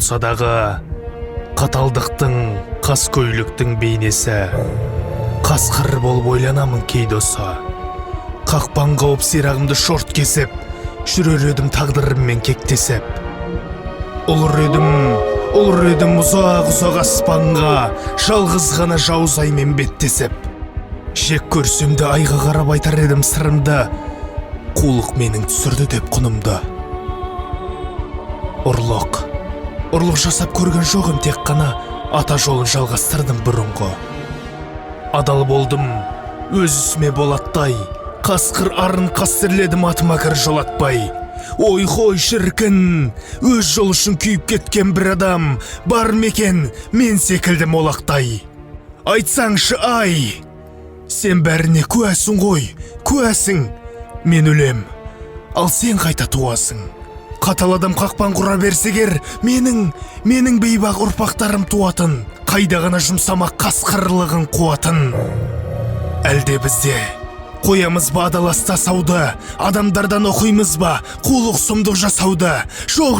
болса дағы қаталдықтың, қаскөйліктің бейнесі. Қасқыр болып ойланамын кей досы. Қақпан қауып сирағымды шорт кесіп, жүрер едім тағдырыммен кектесіп. Ұлыр едім ұзақ аспанға, жалғыз ғана жауыз аймен беттесіп. Жек көрсемді айға қарап айтар едім сырымды, қулық менің түсірді деп құнымды. Ұрлық жасап көрген жоғым, тек қана ата жолын жалғастырдым бұрынғы. Адал болдым, өз ісіме болаттай, қасқыр арын қастерледім атыма кір жолатпай. Ой қой шіркін, өз жол үшін күйіп кеткен бір адам бар мекен мен секілді молақтай. Айтсаңшы ай, сен бәріне куәсің ғой, куәсің. Мен өлем, ал сен қайта туасың. Қатал адам қақпан құра берсегер, менің бейбақ ұрпақтарым туатын. Қайда ғана жұмсамақ қасқырлығын қуатын. Әлде бізде қоямыз ба адаласта сауды, адамдардан оқимыз ба қулық сұмдық жасауды? Жоқ.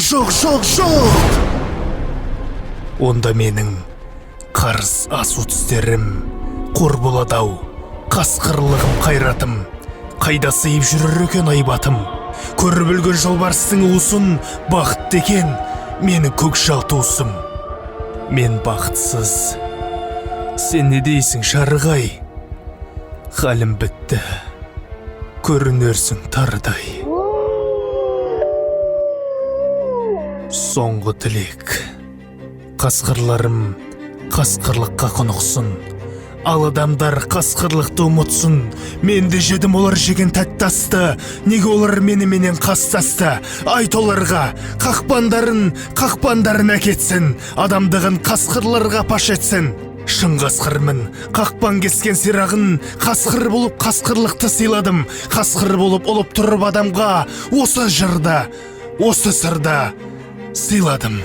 Онда менің қарыз асу түстерім қор боладау, қасқырлығым қайратым. Қайда сыйып жүрер екен айбатым? Көріп өлген жолбарыстың уысын бақытты екен менің көкжал туысым. Мен бақытсыз, сен не дейсің шарығай? Халім бітті, көрінерсің тарыдай. Соңғы тілек, қасқырларым қасқырлыққа құнықсын. Ал адамдар қасқырлықты ұмытсын. Менде жедім олар жеген тәттасты, неге олар меніменен қастасты? Айт оларға, қақпандарын әкетсін, адамдығын қасқырларға паш етсін. Шын қасқырмын, қақпан кескен сирағын, қасқыр болып қасқырлықты сыйладым. Қасқыр болып ұлып тұрып адамға осы жырда, осы сырда сыйладым.